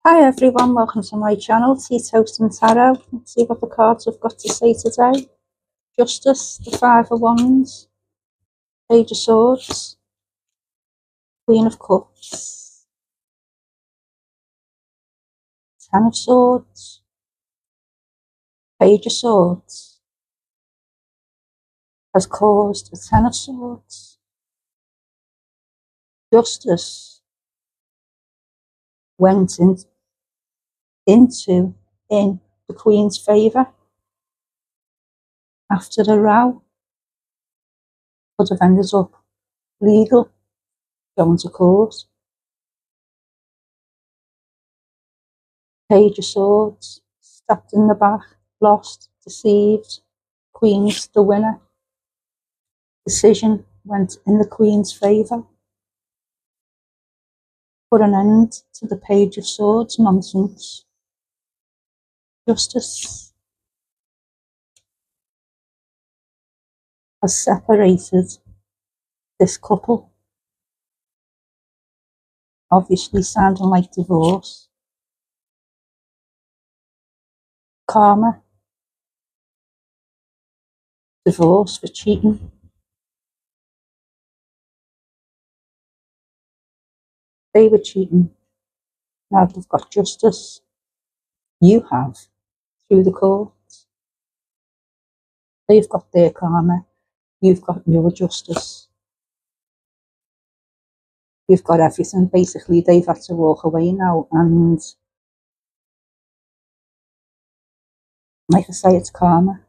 Hi everyone, welcome to my channel, TeaToasTnTaroT. Let's see what the cards have got to say today. Justice, the Five of Wands, Page of Swords, Queen of Cups, Ten of Swords, Page of Swords, has caused the Ten of Swords. Justice went in the Queen's favour after the row. Could have ended up legal, going to court. Page of Swords, stabbed in the back, lost, deceived. Queen's the winner. Decision went in the Queen's favour. Put an end to the Page of Swords nonsense. Justice has separated this couple. Obviously sounding like divorce. Karma. Divorce for cheating. They were cheating. Now they've got justice. You have, through the courts. They've got their karma. You've got your justice. You've got everything. Basically, they've had to walk away now, and like I say, it's karma.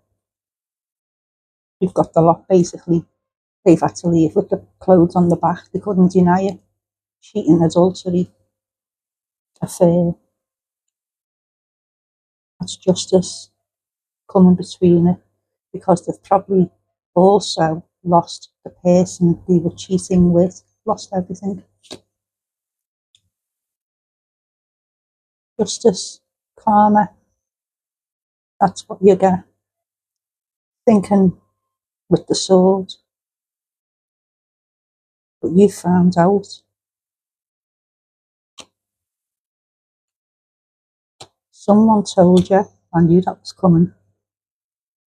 You've got the lot, basically. They've had to leave with the clothes on the back. They couldn't deny it. Cheating, adultery, affair. That's justice coming between it, because they've probably also lost the person they were cheating with, lost everything. Justice, karma, that's what you get. Thinking with the sword. But you found out. Someone told you, I knew that was coming.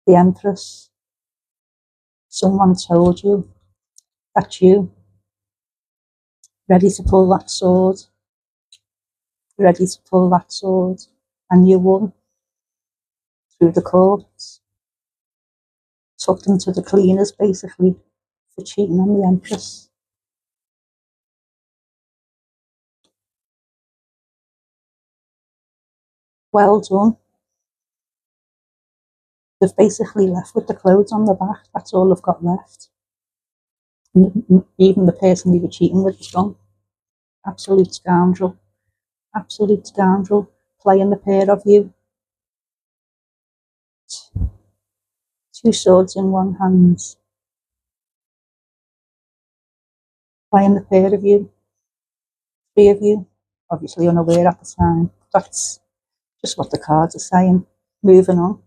The Empress. Someone told you that you ready to pull that sword, and you won through the courts. Took them to the cleaners, basically, for cheating on the Empress. Well done. They've basically left with the clothes on the back. That's all they've got left. Even the person they were cheating with is gone. Absolute scoundrel. Absolute scoundrel. Playing the pair of you. Two swords in one hand. Playing the pair of you. Three of you. Obviously unaware at the time. That's just what the cards are saying. Moving on.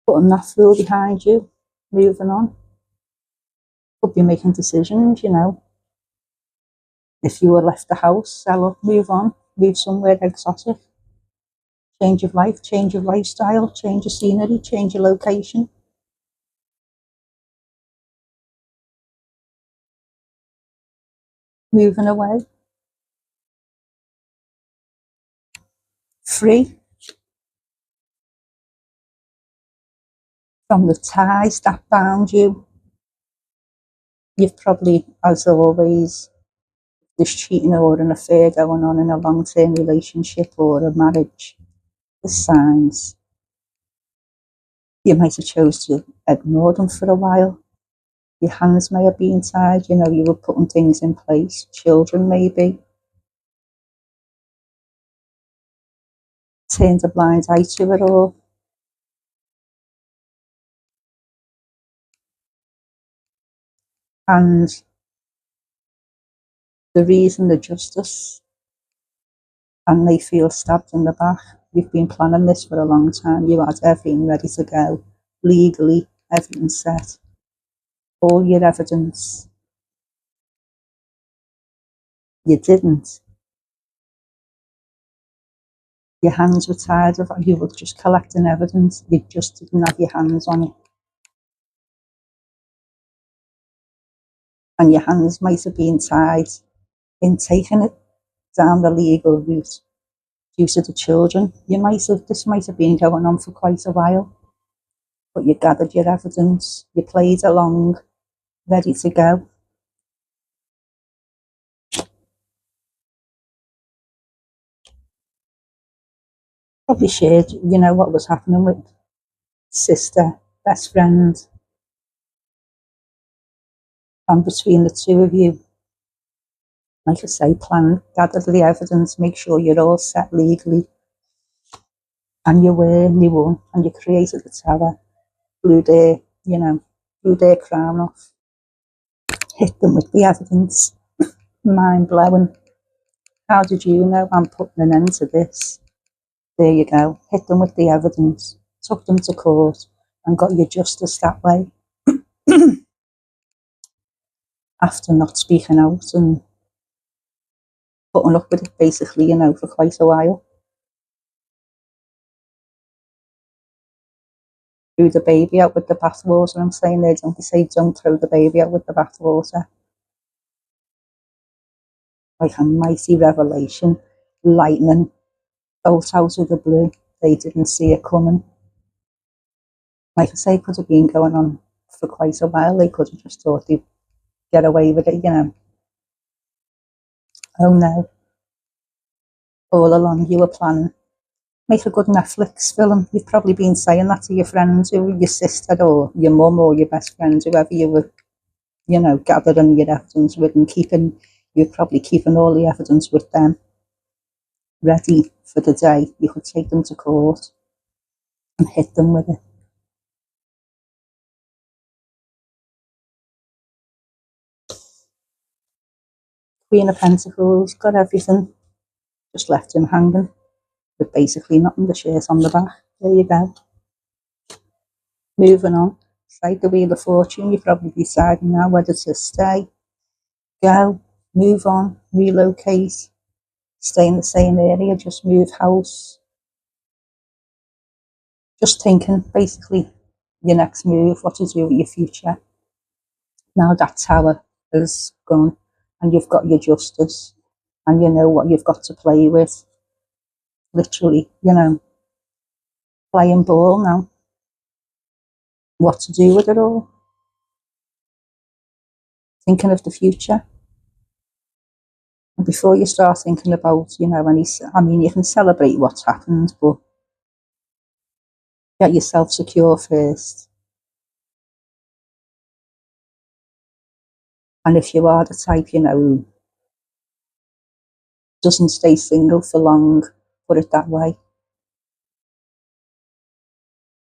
Putting that fool behind you. Moving on. Could be making decisions, you know. If you were left the house, sell up, move on, move somewhere exotic. Change of life, change of lifestyle, change of scenery, change of location. Moving away. Free from the ties that bound you. You've probably, as always, this cheating or an affair going on in a long-term relationship or a marriage. The signs. You might have chose to ignore them for a while. Your hands may have been tied, you know, you were putting things in place. Children maybe. Turned a blind eye to it all. And the reason, the justice, and they feel stabbed in the back. You've been planning this for a long time. You had everything ready to go. Legally, everything set. All your evidence. You didn't. Your hands were tired of it. You were just collecting evidence. You just didn't have your hands on it. And your hands might have been tied in taking it down the legal route due to the children. This might have been going on for quite a while, but you gathered your evidence, you played along, ready to go. Probably shared, what was happening with sister, best friend, and between the two of you, like I say, gather the evidence, make sure you're all set legally, and you were, and you won, and you created the tower, blew their crown off, hit them with the evidence. Mind blowing. How did you know? I'm putting an end to this. There you go. Hit them with the evidence, took them to court, and got your justice that way. After not speaking out and putting up with it, basically, for quite a while. Threw the baby out with the bathwater. I'm saying there, don't you say don't throw the baby out with the bathwater. Like a mighty revelation, lightning, bolt out of the blue. They didn't see it coming. Like I say, it could have been going on for quite a while. They could have just thought they'd get away with it, Oh no. All along you were planning. Make a good Netflix film. You've probably been saying that to your friends, or your sister, or your mum, or your best friend, whoever you were, gathering your evidence with, and you're probably keeping all the evidence with them, ready for the day you could take them to court and hit them with it. Queen of Pentacles, got everything, just left him hanging with basically nothing, the shirt on the back. There you go. Moving on. It's like the Wheel of Fortune. You're probably deciding now whether to stay, go, move on, relocate, stay in the same area, just move house. Just thinking, basically, your next move, what to do with your future. Now that tower is gone and you've got your justice and you know what you've got to play with. Literally, playing ball now. What to do with it all. Thinking of the future. And before you start thinking about, you can celebrate what's happened, but get yourself secure first. And if you are the type, who doesn't stay single for long, put it that way,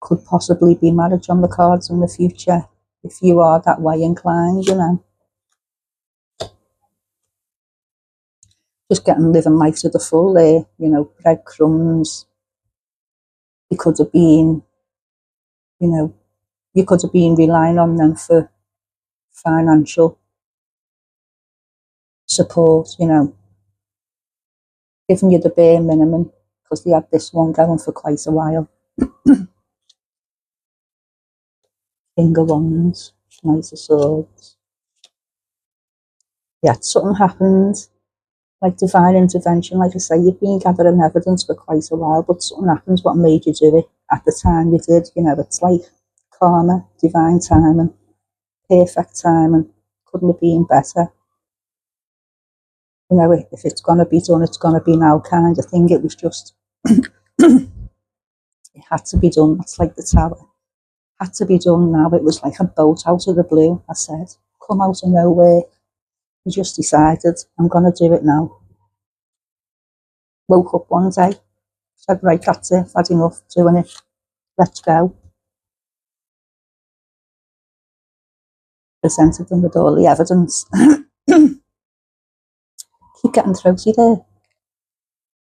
could possibly be marriage on the cards in the future, if you are that way inclined, Just living life to the full there, breadcrumbs. You could have been, relying on them for financial support, giving you the bare minimum, because they had this one going for quite a while. King of Wands, Knight of Swords. Yeah, something happened, like divine intervention. Like I say, you've been gathering evidence for quite a while, but something happens what made you do it at the time you did. It's like karma, divine timing, perfect timing. Couldn't have been better. If it's going to be done, it's going to be now kind of thing. It was just, it had to be done. That's like the tower. Had to be done now. It was like a bolt out of the blue. I said, come out of nowhere. You just decided, I'm going to do it now. Woke up one day, said, right, that's it. I've had enough doing it. Let's go. Presented them with all the evidence. Keep getting throaty there.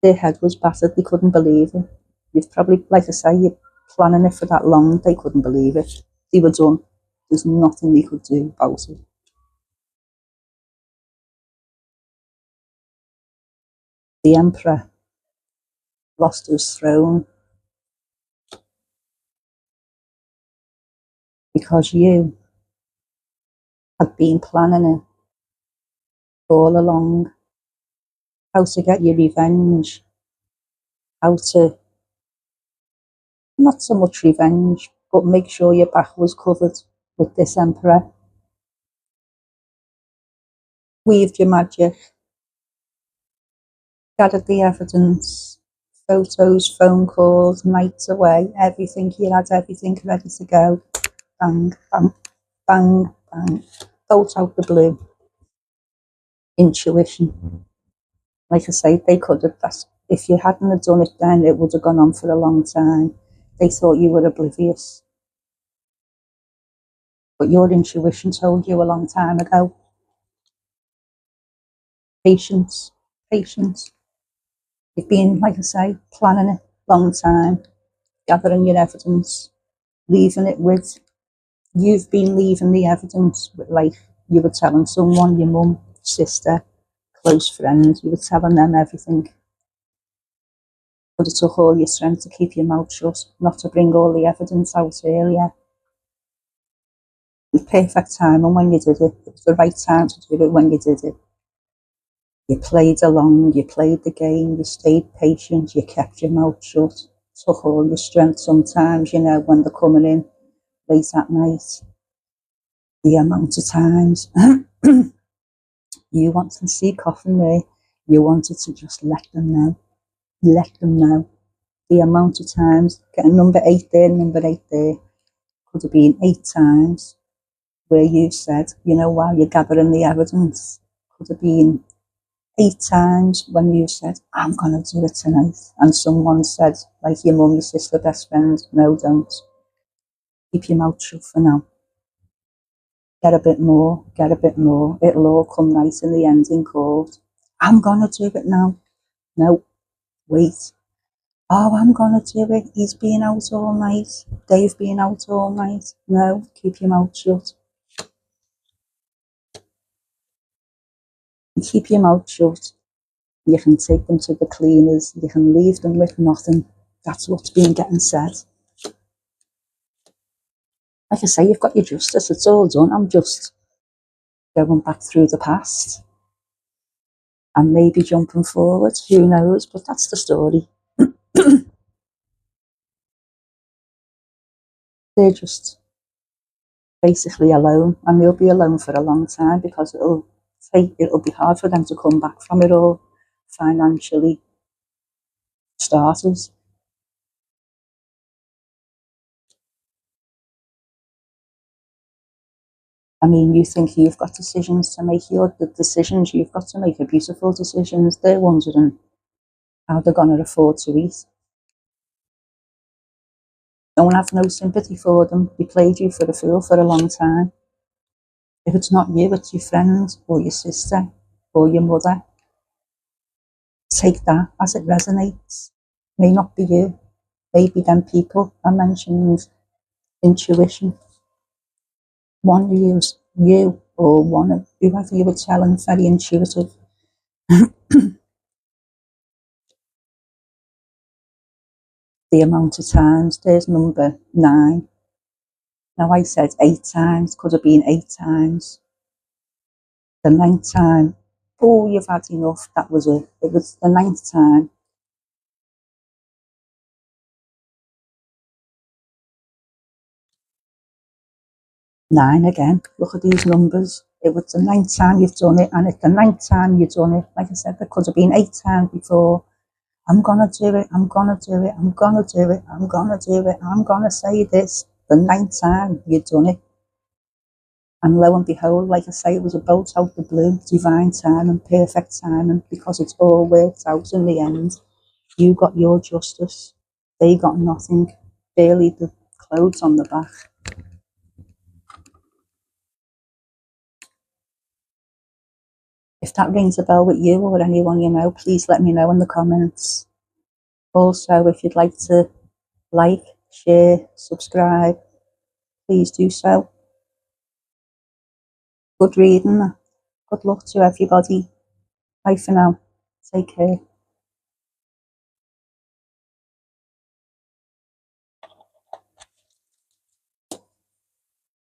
Their head was battered. They couldn't believe it. You've probably, like I say, you're planning it for that long. They couldn't believe it. They were done. There's nothing they could do about it. The Emperor lost his throne because you had been planning it all along, how to get your revenge, how to, not so much revenge, but make sure your back was covered with this Emperor. Weaved your magic, gathered the evidence, photos, phone calls, nights away, everything. You had everything ready to go. Bang, bang, bang, bang. Bolt out the blue. Intuition. Like I say, they could have, if you hadn't have done it then, it would have gone on for a long time. They thought you were oblivious. But your intuition told you a long time ago. Patience, patience. You've been, like I say, planning it a long time, gathering your evidence, leaving it with, you've been leaving the evidence with, like, you were telling someone, your mum, sister, close friends, you were telling them everything. But it took all your strength to keep your mouth shut, not to bring all the evidence out earlier. It was perfect time, and when you did it, it was the right time to do it when you did it. You played along, you played the game, you stayed patient, you kept your mouth shut. It took all your strength sometimes, you know, when they're coming in late at night. The amount of times you wanted to see coffin there, you wanted to just let them know. The amount of times, getting number 8 there, could have been 8 times where you said, you know, while you're gathering the evidence, could have been 8 times when you said, I'm going to do it tonight. And someone said, like your mum, your sister, best friend, no, don't. Keep your mouth shut for now. Get a bit more, get a bit more. It'll all come right in the end in court. I'm going to do it now. No, wait. Oh, I'm going to do it. He's been out all night. They've been out all night. No, keep your mouth shut. You keep your mouth shut. You can take them to the cleaners. You can leave them with nothing. That's what's been getting said. Like I say, you've got your justice. It's all done. I'm just going back through the past and maybe jumping forward. Who knows? But that's the story. They're just basically alone, and they'll be alone for a long time because it'll be hard for them to come back from it all financially. Starters. I mean, you think you've got decisions to make. The decisions you've got to make are beautiful decisions. They're wondering how they're going to afford to eat. Don't have no sympathy for them. They played you for a fool for a long time. If it's not you, it's your friend or your sister or your mother. Take that as it resonates. May not be you. Maybe them people I mentioned. Intuition. One use you or one of whoever you were telling, very intuitive. The amount of times, there's number 9. Now I said 8 times, could have been 8 times. The 9th time, oh, you've had enough, that was it. It was the 9th time. Nine again. Look at these numbers. It was the 9th time you've done it, and it's the 9th time you've done it. Like I said, there could have been 8 times before. I'm gonna do it, I'm gonna do it, I'm gonna do it, I'm gonna do it, I'm gonna say this. The 9th time you've done it. And lo and behold, like I say, it was a bolt out the blue, divine time and perfect time, and because it's all worked out in the end, you got your justice. They got nothing, barely the clothes on the back. If that rings a bell with you or anyone you know, please let me know in the comments. Also, if you'd like to like, share, subscribe, please do so. Good reading. Good luck to everybody. Bye for now. Take care.